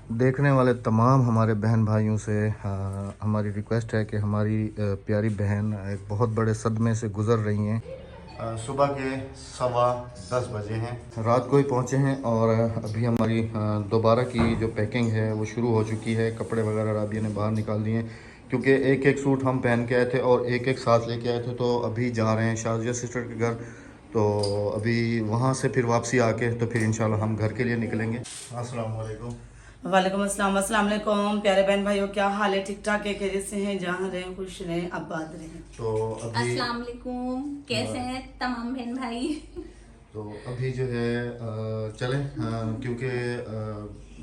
देखने वाले तमाम हमारे बहन भाइयों से हमारी रिक्वेस्ट है कि हमारी प्यारी बहन एक बहुत बड़े सदमे से गुज़र रही हैं। सुबह के 10:15 बजे हैं, रात को ही पहुँचे हैं और अभी हमारी दोबारा की जो पैकिंग है वो शुरू हो चुकी है। कपड़े वगैरह राबिया ने बाहर निकाल दिए हैं क्योंकि एक एक सूट हम पहन के आए थे और एक एक साथ लेके आए थे। तो अभी जा रहे हैं शारजा सिस्टर के घर, तो अभी वहाँ से फिर वापसी आके तो फिर इंशाल्लाह हम घर के लिए निकलेंगे। अस्सलाम वालेकुम। वालेकुम अस्सलाम। अस्सलाम वालेकुम प्यारे बहन भाइयों, क्या हाल है? ठीक ठाक है? खैरियत से हैं? जहाँ रहें खुश रहें, आबाद रहें। तो अभी अस्सलाम वालेकुम, कैसे हैं तमाम बहन भाई? तो अभी जो है चलें, क्योंकि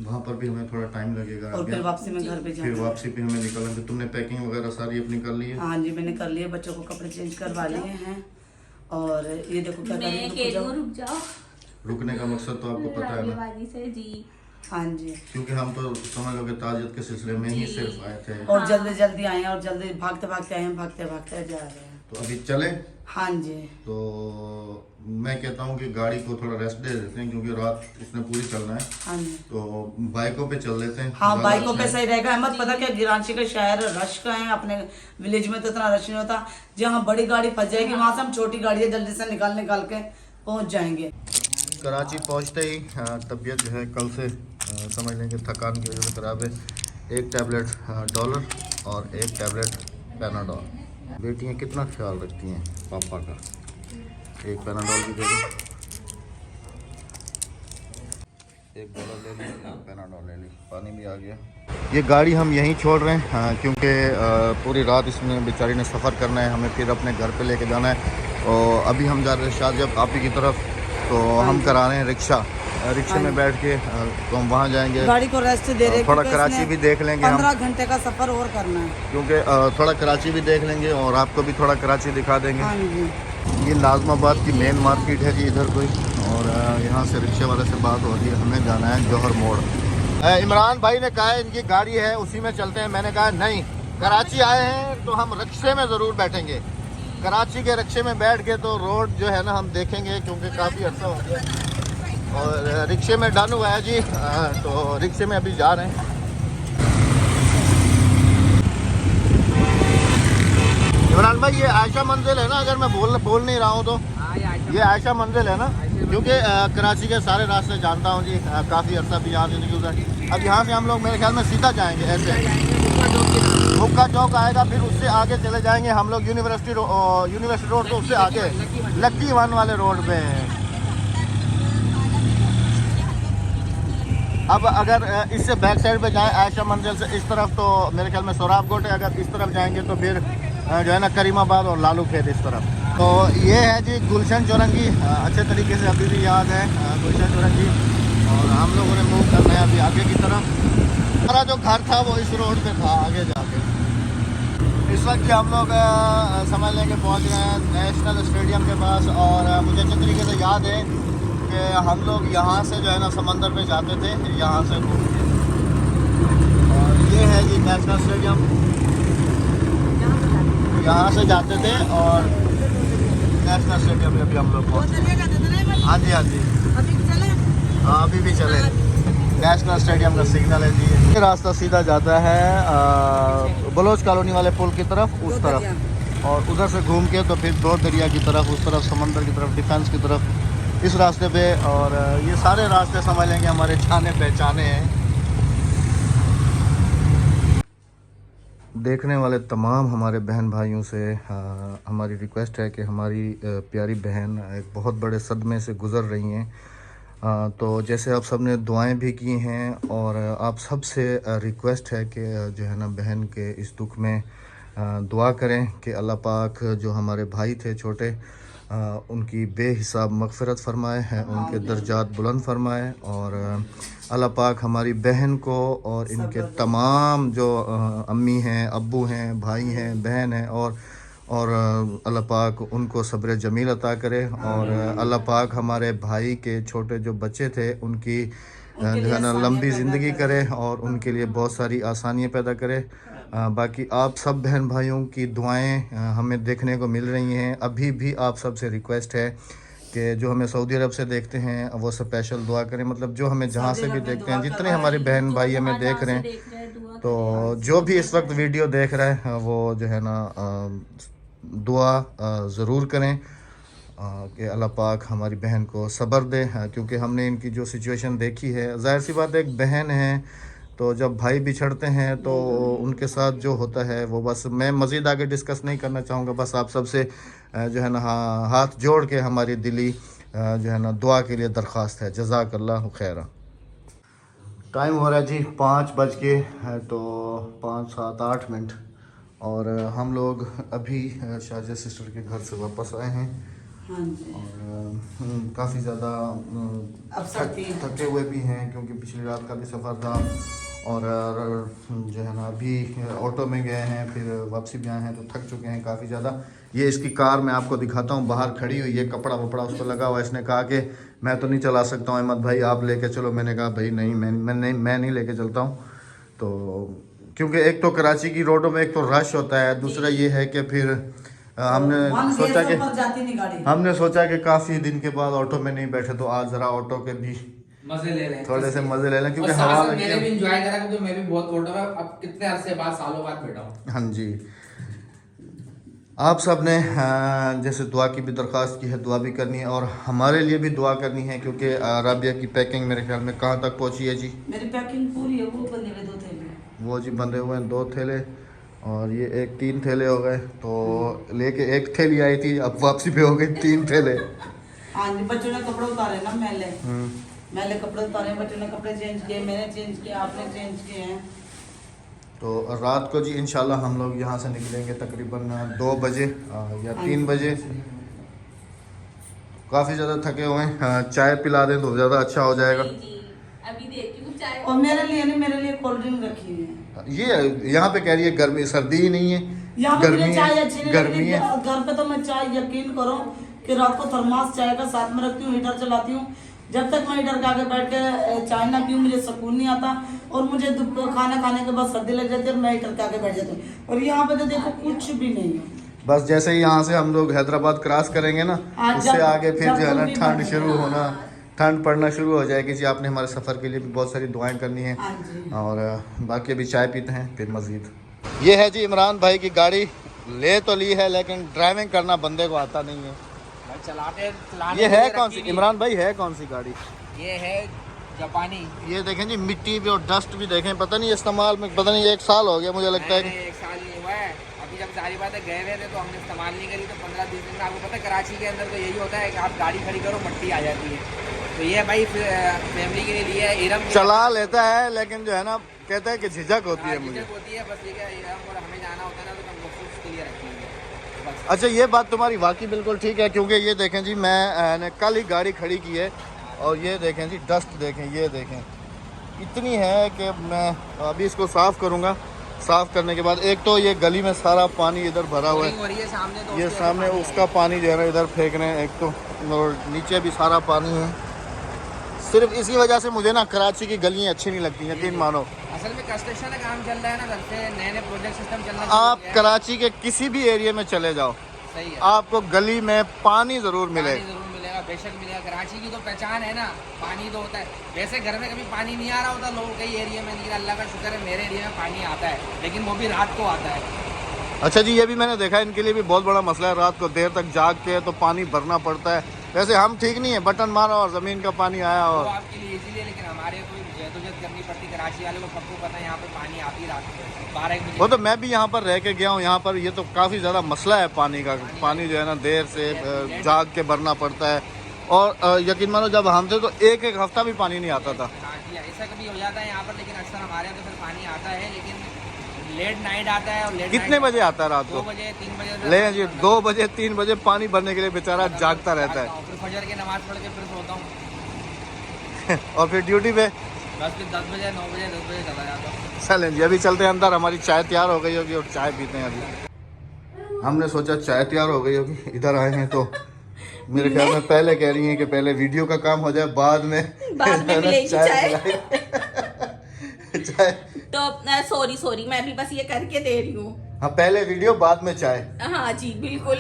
वहाँ पर भी हमें थोड़ा टाइम लगेगा और फिर वापसी में घर पे फिर जाना। वापसी पे हमें निकलना। तो तुमने पैकिंग वगैरह सारी अपनी कर ली है? हाँ जी, मैंने कर लिया, बच्चों को कपड़े चेंज करवा लिए हैं। और ये देखो क्या कर रही मैं हूँ, कह रही हूँ रुक जाओ। रुकने का मकसद तो आपको पता है ना, वाली से जी। हाँ जी। क्योंकि हम तो समझ लो कि ताजियत के सिलसिले में ही सिर्फ आए थे और जल्दी जल्दी आए हैं और जल्दी भागते भागते आए हैं, भागते भागते जा रहे हैं। तो अभी चले। हाँ जी। तो मैं कहता हूँ कि गाड़ी को थोड़ा रेस्ट दे देते हैं क्योंकि रात उसने पूरी चलना है। हाँ जी। तो बाइकों पे चल लेते हैं। हाँ, ज़्यादा बाइकों अच्छा पे है। सही रहेगा। अहमद, पता क्या, गिराची का शहर रश का है, अपने विलेज में तो इतना रश नहीं होता। जहाँ बड़ी गाड़ी फंस जाएगी वहां से हम छोटी गाड़ी जल्दी से निकाल के पहुंच जाएंगे। कराची पहुंचते ही तबीयत जो है कल से समझ लें कि थकान की वजह से ख़राब है। एक टैबलेट डॉलर और एक टैबलेट पैनाडोल। बेटियां कितना ख्याल रखती हैं पापा का। एक पैनाडोल भी दे दो, एक डॉलर ले ली, एक पैनाडोल ले ली। पानी भी आ गया। ये गाड़ी हम यहीं छोड़ रहे हैं क्योंकि पूरी रात इसमें बेचारी ने सफ़र करना है, हमें फिर अपने घर पे लेके जाना है। और अभी हम जा रहे हैं शारजा आपी की तरफ, तो हम करा रहे हैं रिक्शे में बैठ के तो हम वहाँ जाएंगे। गाड़ी को रेस्ट दे रहे हैं, थोड़ा क्योंकि कराची इसने भी देख लेंगे हम, 15 घंटे का सफर और करना है। क्योंकि थोड़ा कराची भी देख लेंगे और आपको भी थोड़ा कराची दिखा देंगे। हाँ जी। ये नाज़माबाद की मेन मार्केट है जी इधर कोई, और यहाँ से रिक्शे वाले से बात हो रही है, हमें जाना है जौहर मोड़। इमरान भाई ने कहा है इनकी गाड़ी है उसी में चलते हैं। मैंने कहा नहीं, कराची आए हैं तो हम रिक्शे में ज़रूर बैठेंगे। कराची के रिक्शे में बैठ के तो रोड जो है ना हम देखेंगे, क्योंकि काफ़ी अर्सा हो गया और रिक्शे में डन हुआ है जी। तो रिक्शे में अभी जा रहे हैं। इमरान भाई ये आयशा मंजिल है ना, अगर मैं बोल नहीं रहा हूँ तो ये आयशा मंजिल है ना, क्योंकि कराची के सारे रास्ते जानता हूँ जी, काफ़ी अर्सा भी यहाँ से गुजरा। अब यहाँ से हम लोग मेरे ख्याल में सीधा जाएंगे ऐसे, हुक्का चौक आएगा, फिर उससे आगे चले जाएंगे हम लोग यूनिवर्सिटी रोड, तो उससे आगे लक्की वन वाले रोड पे हैं। अब अगर इससे बैक साइड पे जाएं आयशा मंजिल से इस तरफ, तो मेरे ख्याल में सोराब कोट है। अगर इस तरफ जाएंगे तो फिर जो है ना करीमाबाद और लालू खेत इस तरफ। तो ये है जी गुलशन चौरंगी, अच्छे तरीके से अभी भी याद है गुलशन चौरंगी। और हम लोगों ने मूव करना है अभी आगे की तरफ। हमारा जो घर था वो इस रोड पे था आगे जाके। इस वक्त हम लोग समझ लें कि पहुँच गए हैं नेशनल स्टेडियम के पास। और मुझे अच्छे तरीके से याद है कि हम लोग यहाँ से जो है ना समंदर पे जाते थे, यहाँ से घूम के। और ये है जी नेशनल स्टेडियम, यहाँ से जाते थे और नेशनल स्टेडियम में अभी हम लोग पहुँचे। हाँ जी, हाँ जी, हाँ अभी भी चले। नेशनल स्टेडियम का सिग्नल है जी। ये रास्ता सीधा जाता है बलोच कॉलोनी वाले पुल की तरफ, उस तरफ, और उधर से घूम के तो फिर दो दरिया की तरफ, उस तरफ समंदर की तरफ, डिफेंस की तरफ, इस रास्ते पे। और ये सारे रास्ते समझ लेंगे हमारे जाने पहचाने हैं। देखने वाले तमाम हमारे बहन भाइयों से हमारी रिक्वेस्ट है कि हमारी प्यारी बहन एक बहुत बड़े सदमे से गुज़र रही हैं। तो जैसे आप सब ने दुआएं भी की हैं और आप सब से रिक्वेस्ट है कि जो है ना बहन के इस दुख में दुआ करें कि अल्लाह पाक जो हमारे भाई थे छोटे, उनकी बेहिसाब मग़फ़िरत फ़रमाए हैं, उनके दर्जात बुलंद फ़रमाए। और अल्लाह पाक हमारी बहन को और इनके तमाम जो अम्मी हैं, अब्बू हैं, भाई हैं, बहन हैं, और अल्लाह पाक उनको सब्र जमील अता करे। और अल्लाह पाक हमारे भाई के छोटे जो बच्चे थे उनकी जो है ना लंबी ज़िंदगी करे और उनके लिए बहुत सारी आसानियाँ पैदा करे। बाकी आप सब बहन भाइयों की दुआएं हमें देखने को मिल रही हैं। अभी भी आप सब से रिक्वेस्ट है कि जो हमें सऊदी अरब से देखते हैं वो स्पेशल दुआ करें, मतलब जो हमें जहाँ से भी देखते हैं, जितने हमारे बहन भाई हमें देख रहे हैं, तो जो भी इस वक्त वीडियो देख रहे हैं वो जो है ना दुआ ज़रूर करें कि अल्लाह पाक हमारी बहन को सब्र दे, क्योंकि हमने इनकी जो सिचुएशन देखी है, ज़ाहिर सी बात है एक बहन है, तो जब भाई बिछड़ते हैं तो उनके साथ जो होता है वो, बस मैं मज़ीद आगे डिस्कस नहीं करना चाहूँगा। बस आप सबसे जो है ना हाथ जोड़ के हमारी दिली जो है ना दुआ के लिए दरख्वास्त है। जज़ाकल्लाहु खैरा। टाइम हो रहा है जी 5 बज के तो 5, 7, 8 मिनट, और हम लोग अभी शारजा सिस्टर के घर से वापस आए हैं। हाँ जी। और काफ़ी ज़्यादा थके हुए भी हैं, क्योंकि पिछली रात का भी सफ़र था, और जो है ना अभी ऑटो में गए हैं, फिर वापसी भी आए हैं, तो थक चुके हैं काफ़ी ज़्यादा। ये इसकी कार मैं आपको दिखाता हूँ, बाहर खड़ी हुई है, कपड़ा वपड़ा उस पर लगा हुआ है। इसने कहा कि मैं तो नहीं चला सकता हूँ अहमद भाई, आप लेके चलो। मैंने कहा भाई नहीं, मैं नहीं लेके चलता हूँ। तो क्योंकि एक तो कराची की रोडों में एक तो रश होता है, दूसरा ये है कि फिर हमने सोचा कि काफ़ी दिन के बाद ऑटो में नहीं बैठे, तो आज ज़रा ऑटो के भी मजे ले रहे हैं, थोड़े से मजे ले लें, क्योंकि और हवा साथ मैंने भी एंजॉय करा, क्योंकि मैं भी बहुत ऑटो में अब कितने अरसे बाद, सालों बाद बैठा हूँ। हाँ जी। आप सब ने जैसे दुआ की भी दरख्वास्त की है, दुआ भी करनी है, और हमारे लिए भी दुआ करनी है, क्योंकि राबिया की पैकिंग मेरे ख्याल में कहाँ तक पहुँची है जी? मेरी पैकिंग पूरी है, वो बंधे हुए 2 थैले। वो जी बंधे हुए हैं 2 थैले, और ये 3 थैले हो गए। तो लेके 1 थैली आई थी, अब वापसी पे हो गए 3 थैले। हाँ जी, बच्चों ने कपड़े उतारे ना, मैले कपड़े उतारे, बच्चों ने कपड़े चेंज किए, मैंने चेंज किया, आपने चेंज किए हैं। तो रात को जी इंशाल्लाह हम लोग यहाँ से निकलेंगे तकरीबन 2 बजे या 3 बजे। काफ़ी ज़्यादा थके हुए हैं, चाय पिला दें तो ज़्यादा अच्छा हो जाएगा। अभी देती हूँ चाय। और मेरे लिए नहीं, मेरे लिए कोल्ड ड्रिंक रखी हुई है। ये यहाँ पे कह रही है गर्मी, सर्दी ही नहीं है, यहाँ पे गर्मी चाय है, अच्छी नहीं गर्मी है। लगती। घर पे तो मैं चाय, यकीन करो कि रात को थर्मास चाय का साथ में रखती हूँ, हीटर चलाती हूँ। जब तक मैं हीटर के आगे बैठ के चाय ना पीऊँ मुझे सुकून नहीं आता, और मुझे खाना खाने के बाद सर्दी लग जाती है और मैं हीटर के आगे बैठ जाती हूँ। और यहाँ पे तो देखो कुछ भी नहीं है। बस जैसे ही यहाँ से हम लोग हैदराबाद क्रॉस करेंगे ना, उससे आगे फिर जो है ना ठंड शुरू होना, ठंड पड़ना शुरू हो जाएगी जी। आपने हमारे सफ़र के लिए भी बहुत सारी दुआएं करनी है, और बाकी अभी चाय पीते हैं फिर मज़ीद। ये है जी इमरान भाई की गाड़ी, ले तो ली है लेकिन ड्राइविंग करना बंदे को आता नहीं है। चलाने ये है कौन सी इमरान भाई, है कौन सी गाड़ी? ये है जापानी। ये देखें जी, मिट्टी भी और डस्ट भी देखें, पता नहीं इस्तेमाल में, पता नहीं 1 साल हो गया मुझे लगता है कि 1 साल नहीं हुआ है अभी। जब सारी बातें गए हुए थे तो हमने इस्तेमाल नहीं करी, तो 15-20 दिन में आपको पता है कराची के अंदर तो यही होता है कि आप गाड़ी खड़ी करो मट्टी आ जाती है। तो ये भाई फैमिली के लिए है, इरम चला लेता है, लेकिन जो है ना कहता है कि झिझक होती है मुझे। होती है बस, ये क्या इरम और हमें जाना होता है ना, तो हम लोग के लिए रखेंगे बस। अच्छा, ये बात तुम्हारी वाकई बिल्कुल ठीक है, क्योंकि ये देखें जी, मैंने कल ही गाड़ी खड़ी की है, और ये देखें जी डस्ट देखें, ये देखें इतनी है कि मैं अभी इसको साफ़ करूँगा। साफ़ करने के बाद एक तो ये गली में सारा पानी इधर भरा हुआ है, ये सामने उसका पानी जो है ना इधर फेंक रहे हैं एक तो, और नीचे भी सारा पानी है। सिर्फ इसी वजह से मुझे ना कराची की गलियाँ अच्छी नहीं लगती, यकीन मानो। असल में कंस्ट्रक्शन का काम चल रहा है ना, घर से नए प्रोजेक्ट सिस्टम चल रहा है। आप कराची के किसी भी एरिया में चले जाओ, सही है, आपको गली में पानी ज़रूर मिलेगा। जरूर मिलेगा, बेशक मिलेगा। कराची की तो पहचान है ना, पानी तो होता है। वैसे घर में कभी पानी नहीं आ रहा होता लोगों कई एरिया में, नहीं, अल्लाह का शुक्र है मेरे एरिया में पानी आता है, लेकिन वो भी रात को आता है। अच्छा जी, ये भी मैंने देखा है, इनके लिए भी बहुत बड़ा मसला है, रात को देर तक जाग के तो पानी भरना पड़ता है। वैसे हम ठीक नहीं है, बटन मारो और ज़मीन का पानी आया। और आपके लिए इजीली है, लेकिन हमारे को जद्दोजहद करनी पड़ती। कराची वाले को सबको पता है यहाँ पे पानी आती रात को 12 बजे। वो तो मैं भी यहाँ पर रह के गया हूँ, यहाँ पर ये तो काफ़ी ज़्यादा मसला है पानी का। पानी जो है ना देर से जाग के भरना पड़ता है, और यकीन मानो जब हम थे तो 1 हफ्ता भी पानी नहीं आता था। हाँ जी, ऐसा कभी हो जाता है यहाँ पर, लेकिन अक्सर हमारे यहाँ तो फिर पानी आता है, लेकिन लेट नाइट आता है। और लेट कितने बजे आता है रात को? 2 बजे 3 बजे। ले जी, 2 बजे 3 बजे पानी भरने के लिए बेचारा जागता रहता है। फिर फजर की नमाज पढ़ के फिर सोता हूँ और फिर ड्यूटी पे बस, फिर 10 बजे 9 बजे 10 बजे चला जाता हूँ। चलें जी, अभी चलते हैं अंदर, हमारी चाय तैयार हो गई होगी और चाय पीते हैं। अभी हमने सोचा चाय तैयार हो गई होगी, इधर आए हैं तो मेरे ख्याल में पहले कह रही हैं कि पहले वीडियो का काम हो जाए, बाद में मिलेगी चाय। चाय तो सॉरी मैं भी बस ये करके दे रही हूँ। हाँ, पहले वीडियो बाद में चाय। हाँ जी बिल्कुल।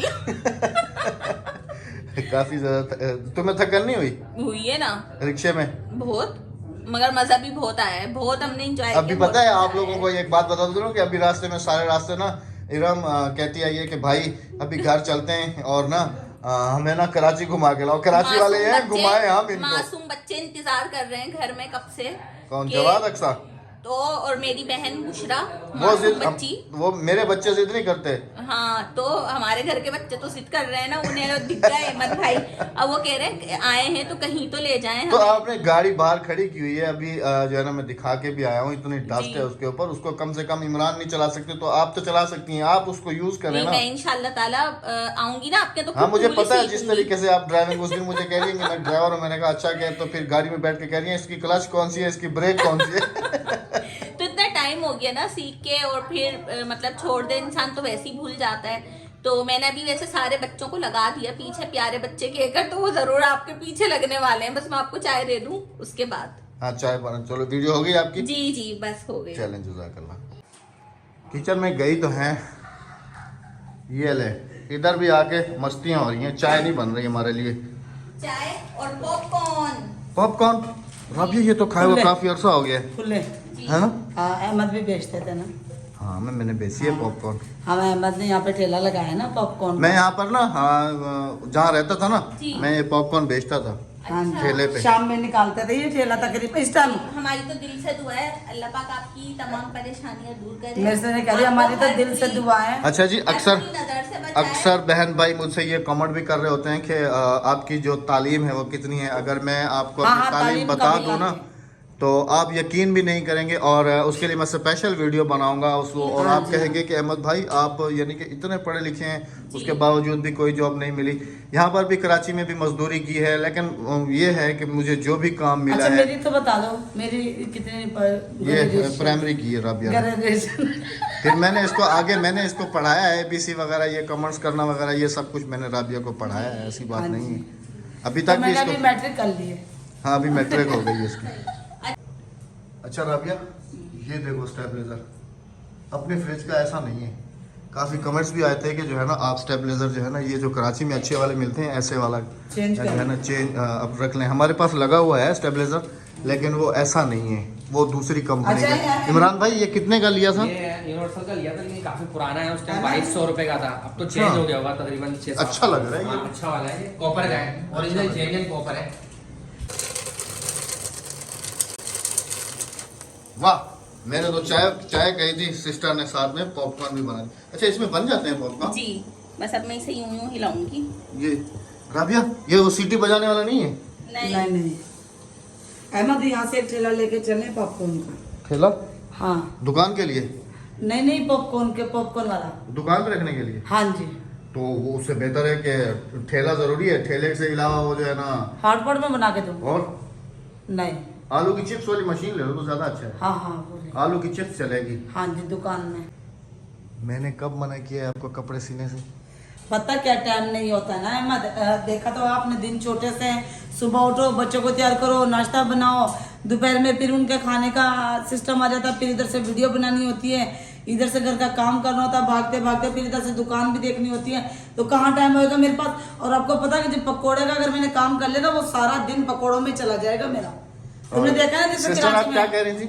काफी ज्यादा तुम्हें थकन नहीं हुई हुई है ना रिक्शे में? बहुत, मगर मजा भी बहुत आया है, बहुत हमने एंजॉय किया। अभी पता है आप लोगों को एक बात बता दूं कि अभी रास्ते में सारे रास्ते ना इरम कहती आई है कि भाई अभी घर चलते हैं और ना हमें ना कराची घुमा के लाओ। कराची वाले हैं घुमाए हम इनको। मासूम बच्चे इंतजार कर रहे हैं घर में कब से। कौन? जवाद अक्सा तो और मेरी बहन बुशरा वो मासूम बच्ची। वो मेरे बच्चे जिद नहीं करते। हाँ, तो हमारे घर के बच्चे तो जिद कर रहे हैं ना, उन्हें दिख गया अहमद भाई। अब वो कह रहे हैं आए हैं तो कहीं तो ले जाएं तो हमें। आपने गाड़ी बाहर खड़ी की हुई है अभी जो है ना, मैं दिखा के भी आया हूँ, इतनी डस्ट है उसके ऊपर। उसको कम से कम इमरान नहीं चला सकते तो आप तो चला सकती हैं, आप उसको यूज करें ना। मैं इंशाल्लाह ताला आऊंगी ना आपके तो हाँ मुझे पूरी पता है सीख जिस लूंगी। तरीके से आप ड्राइविंग, उस दिन मुझे कह रही है कि मैं ड्राइवर हूँ, मैंने कहा अच्छा क्या, तो फिर गाड़ी में बैठ के कह रही है इसकी क्लच कौन सी है, इसकी ब्रेक कौन सी है। तो इतना टाइम हो गया ना सीख के, और फिर मतलब छोड़ दे इंसान तो वैसे ही भूल जाता है। तो मैंने अभी वैसे सारे बच्चों को लगा दिया पीछे, प्यारे बच्चे के एक, तो वो जरूर आपके पीछे लगने वाले हैं। बस मैं आपको चाय दे दूं उसके बाद। हाँ चाय बना। चलो वीडियो हो गई आपकी? जी जी बस हो गई। चैलेंज जज़ाकल्लाह। किचन में गई तो हैं, ये ले इधर भी आके मस्तियाँ हो रही हैं। चाय नहीं बन रही हमारे लिए, चाय और पॉपकॉर्न। पॉपकॉर्न। रबी ये तो खाए हुए काफी अरसा हो गया खुले है ना? हाँ, अहमद भी बेचते थे ना। हाँ मैंने बेची है पॉपकॉर्न। हम अहमद ने यहाँ पे ठेला लगाया है ना पॉपकॉर्न। मैं यहाँ पर ना जहाँ रहता था ना, जी। मैं ये पॉपकॉर्न बेचता था हाँ जी। ठेले पे। शाम में निकालते थे ये ठेला तकरीबन इस टाइम। हमारी तो दिल से दुआ है अल्लाह पाक आपकी तमाम परेशानियां दूर करे। मेरे से नहीं कह रही, हमारी तो दिल से दुआ है। अच्छा जी, नजर से बचाए। अक्सर बहन भाई मुझसे ये कमेंट भी कर रहे होते हैं कि आपकी जो तालीम है वो कितनी है। अगर मैं आपको हाँ, अपनी हाँ, तालीम तालीम बता का भी दूं ना लाके। तो आप यकीन भी नहीं करेंगे, और उसके लिए मैं स्पेशल वीडियो बनाऊंगा उसको, और हाँ आप जी। कहेंगे कि अहमद भाई आप यानी कि इतने पढ़े लिखे हैं उसके बावजूद भी कोई जॉब नहीं मिली। यहाँ पर भी कराची में भी मजदूरी की है, लेकिन ये है कि मुझे जो भी काम मिला अच्छा है। मेरी तो बता दो, मेरी कितनी ये प्राइमरी की है राबिया ने। ग्रेजुएशन। फिर मैंने इसको पढ़ाया है, ABC वगैरह, ये कमेंट्स करना वगैरह, ये सब कुछ मैंने राबिया को पढ़ाया है, ऐसी बात हाँ नहीं जी। है। अभी तो तक भी मैंने अभी इसको, मैट्रिक कर ली है। हाँ अभी मैट्रिक हो गई है इसकी। अच्छा राबिया, ये देखो स्टेबलाइजर, अपने फ्रिज का ऐसा नहीं है। काफ़ी कमेंट्स भी आए थे कि जो है ना आप स्टेबलाइजर जो है ना, ये जो कराची में अच्छे वाले मिलते हैं ऐसे वाला चेंज जो है ना चेंज अब रख लें। हमारे पास लगा हुआ है स्टेबलाइजर, लेकिन वो ऐसा नहीं है, वो दूसरी कंपनी अच्छा, का। इमरान भाई ये कितने का लिया था? ये यूनिवर्सल का लिया था, लेकिन काफी पुराना है। उस टाइम 2200 रुपए का था, अब तो चेंज अच्छा। हो गया होगा तकरीबन 600। अच्छा लग रहा है ये। अच्छा वाला है, ये कॉपर का है, ओरिजिनल जेन्युइन कॉपर है। वाह, मैंने तो चाय कही थी, सिस्टर ने साथ में पॉपकॉर्न भी बना दी। अच्छा इसमें बन जाते हैं पॉपकॉर्न? जी बस अब मैं इसे यूं यूं हिलाऊंगी। ये राबिया, ये वो सीटी बजाने वाला नहीं है? नहीं नहीं अहमद यहाँ से एक ठेला लेके चले पॉपकॉर्न का। ठेला? हाँ दुकान के लिए? नहीं पॉपकॉर्न वाला दुकान पे रखने के लिए? हाँ जी। तो वो उससे बेहतर है कि ठेला जरूरी है, ठेले से अलावा वो जो है ना। हार्डपॉट में बना के दूँ? और नहीं। आलू की चिप्स वाली मशीन ले लो तो ज्यादा अच्छा है। हाँ बोलिए। आलू की चिप्स चलेगी। हाँ जी दुकान में। मैंने कब मना किया है आपको कपड़े सीने से? पता क्या टाइम नहीं होता ना अहमद, देखा तो आपने दिन छोटे से हैं। सुबह उठो, बच्चों को तैयार करो, नाश्ता बनाओ, दोपहर में फिर उनके खाने का सिस्टम आ जाता है, फिर इधर से वीडियो बनानी होती है, इधर से घर का काम करना होता है, भागते भागते फिर इधर से दुकान भी देखनी होती है, तो कहाँ टाइम होएगा मेरे पास। और आपको पता है कि जब पकौड़े का अगर मैंने काम कर लिया ना, वो सारा दिन पकौड़ों में चला जाएगा मेरा। तुमने देखा है जैसे सिस्टर आप कराची क्या में। कह रही थी?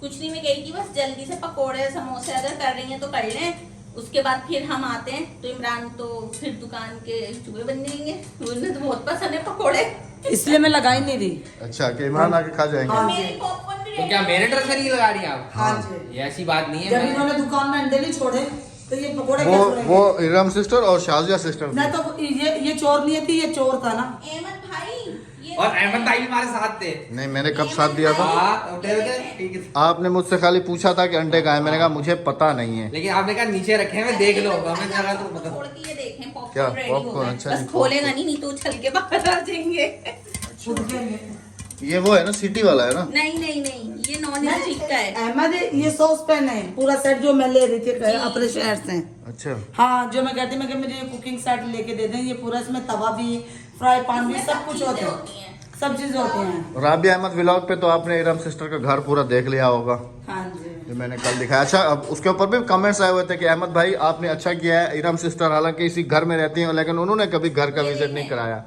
कुछ नहीं, मैं गई थी बस जल्दी से पकोड़े समोसे अगर कर रही हैं तो कर लें, उसके बाद फिर हम आते हैं। तो इमरान तो फिर दुकान के चूहे बन जाएंगे, उन्हें तो बहुत पसंद है पकोड़े, इसलिए मैं लगा ही नहीं रही। अच्छा कि इमरान आके खा जाएंगे। हाँ। मेरी पॉपकॉर्न भी तो क्या मेरे ड्रेस से नहीं लगा रही आप? हाँ जी। ये ऐसी बात नहीं है। जब मैं इन्होंने दुकान में अंडे नहीं छोड़े तो ये पकोड़े क्या वो छोड़ेंगे? इरम सिस्टर और शाजिया सिस्टर मैं तो ये चोर नहीं थी, ये चोर था ना। अहमद भाई ये और अहमद भाई हमारे साथ थे। नहीं, मैंने कब साथ दिया था? हाँ, उठे हुए थे, ठीक है। आपने मुझसे खाली पूछा था कि अंडे कहाँ है, मैंने कहा मुझे पता नहीं है। लेकिन आपने कहा नीचे रखे हैं, मैं देख लो, हमें लगा तो पता। खोल के ये देखें क्या? पॉपकॉर्न रेडी हो पॉपकॉर्न? गए। अच्छा बस जी, खोलेगा नहीं तो उछल के बाहर आ जाएंगे। ये वो है ना सिटी वाला है ना? नहीं ये नॉन स्टिक का है। अहमद ये सॉस पैन है पूरा सेट जो मैं ले रही थी अपने शहर से। अच्छा हाँ जो मैं कहती मैं कि मुझे कुकिंग सेट लेके दे दें, ये पूरा इसमें तवा भी, फ्राई पैन भी, सब कुछ होता है, सब चीजें होती हैं। राबिया अहमद व्लॉग पे तो आपने इरम सिस्टर का घर पूरा देख लिया होगा। हाँ जी। जो मैंने कल दिखाया। अच्छा, अब उसके ऊपर भी कमेंट्स आए हुए थे कि अहमद भाई आपने अच्छा किया है, इरम सिस्टर हालांकि इसी घर में रहती हैं लेकिन उन्होंने कभी घर का विजिट नहीं कराया।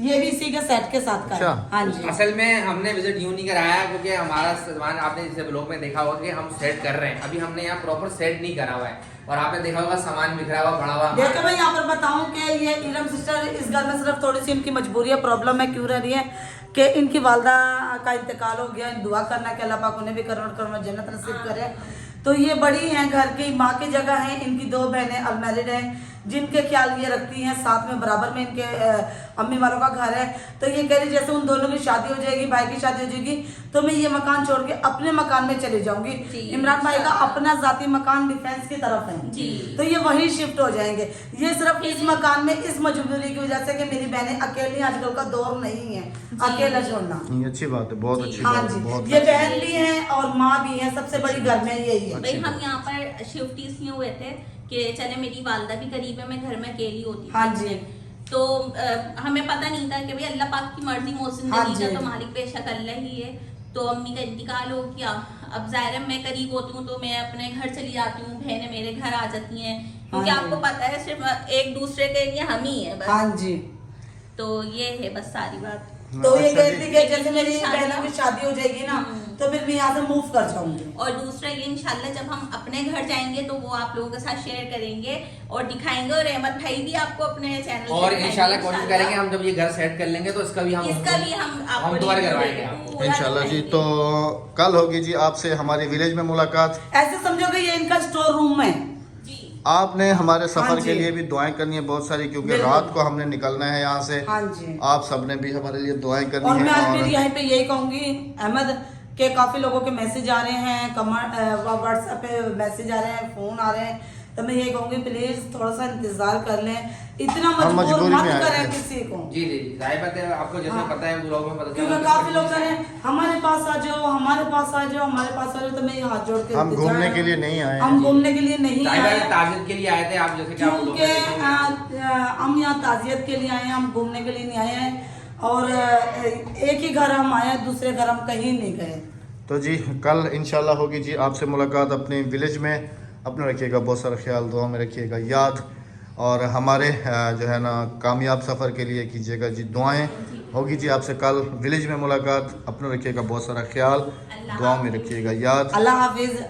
ये भी इसी के सेट के साथ का है। अच्छा। हाँ जी। असल में हमने विजिट यूं नहीं कराया क्योंकि हमारा सामान आपने जैसे ब्लॉग में देखा होगा कि हम सेट कर रहे हैं, अभी हमने यहाँ प्रॉपर सेट नहीं करा हुआ है और आपने देखा होगा सामान बिखरा हुआ पड़ा हुआ। देखो मैं यहाँ पर बताऊं कि ये इरम सिस्टर इस घर में सिर्फ थोड़ी सी इनकी मजबूरी है, प्रॉब्लम है, क्यों रह रही है कि इनकी वालदा का इंतकाल हो गया। दुआ करना कि अल्लाह पाक उन्हें भी करोड़ करोड़ जन्नत नसीब करे। तो ये बड़ी हैं, घर की माँ की जगह है। इनकी 2 बहनें अनमैरिड हैं जिनके ख्याल ये रखती हैं, साथ में बराबर में इनके अम्मी वालों का घर है। तो ये कह रही जैसे उन दोनों की शादी हो जाएगी, भाई की शादी हो जाएगी तो मैं ये मकान छोड़ के अपने मकान में चली जाऊंगी। इमरान भाई का अपना जाती मकान डिफेंस की तरफ है तो ये वही शिफ्ट हो जाएंगे। ये सिर्फ इस मकान में इस मजबूरी की वजह से कि मेरी बहनें अकेली, आजकल का दौर नहीं है अकेला छोड़ना। ये अच्छी बात है, बहुत अच्छी हाँ बात है, जी, बहुत ये बहन भी है और माँ भी है, सबसे बड़ी घर में यही है। भाई हम यहाँ पर शिफ्ट इसलिए हुए थे कि चले मेरी वालदा भी करीब है, मैं घर में अकेली होती थी। हाँ जी। तो हमें पता नहीं था कि भाई अल्लाह पाक की मर्जी मोहसिन हाँ नबी का जी। तो मालिक बेशक अल्लाह ही है। तो अम्मी का इंतकाल हो गया, अब ज़ाहिर है मैं करीब होती हूँ तो मैं अपने घर चली जाती हूँ, बहनें मेरे घर आ जाती हैं क्योंकि हाँ आपको जी। पता है सिर्फ एक दूसरे के लिए हम ही है बस। हाँ जी। तो ये है बस सारी बात। तो ये अच्छा कहती जी। कि जैसे मेरी बहनों की शादी हो जाएगी ना तो फिर मैं यहाँ से मूव कर जाऊंगी। और दूसरा ये इंशाल्लाह जब हम अपने घर जाएंगे तो वो आप लोगों के साथ शेयर करेंगे और दिखाएंगे, और अहमद भाई भी आपको अपने चैनल पे और दिखाएंगे इंशाल्लाह कोशिश इंशाल्लाह। करेंगे हम जब ये घर सेट कर लेंगे तो इसका भी हम हम दोबारा करवाएंगे पूरा इंशाल्लाह जी। दिखाएंगे। तो कल होगी जी आपसे हमारी विलेज में मुलाकात। ऐसे समझो कि ये इनका स्टोर रूम है। जी आपने हमारे हाँ सफर के जी। लिए भी दुआएं करनी है बहुत सारी, क्योंकि बिल्कुल। रात को हमने निकलना है यहाँ से। हाँ जी। आप सबने भी हमारे लिए दुआएं और करनी मैं आज है। फिर यहीं पे यही कहूंगी अहमद के काफी लोगों के मैसेज आ रहे हैं, कमेंट व्हाट्सएप पे मैसेज आ रहे हैं, फोन आ रहे हैं, तो मैं ये कहूंगी प्लीज थोड़ा सा इंतजार कर लें, इतना हम मजबूर मजबूरी मत में आए करें थे। किसी को। जी जी जी, जाहिर बात है आपको जैसे हाँ। पता है ब्लॉग में पता क्योंकि काफी लोग कह रहे हैं हमारे पास आ जाओ, हमारे पास आ जाओ, हमारे पास आ जाओ, तो मैं ये हाथ जोड़ के हम इंतजार घूमने कर- के लिए नहीं आए हम हैं। घूमने के लिए नहीं जाहिर बात आए है ताजियत के लिए आए थे आप, जैसे कि आप ब्लॉग क्योंकि में देखेंगे। हम यहाँ ताजियत के लिए आए हैं, हम घूमने के लिए नहीं आए हैं। और एक ही घर हम आए हैं, दूसरे घर हम कहीं नहीं गए। तो जी कल इंशाल्लाह होगी जी आपसे मुलाकात अपने विलेज में। अपना रखिएगा बहुत सारा ख्याल, दुआ में रखिएगा याद, और हमारे जो है ना कामयाब सफ़र के लिए कीजिएगा जी दुआएं। होगी जी आपसे कल विलेज में मुलाकात। अपना रखिएगा बहुत सारा ख्याल, दुआ में रखिएगा याद। अल्लाह हाफिज।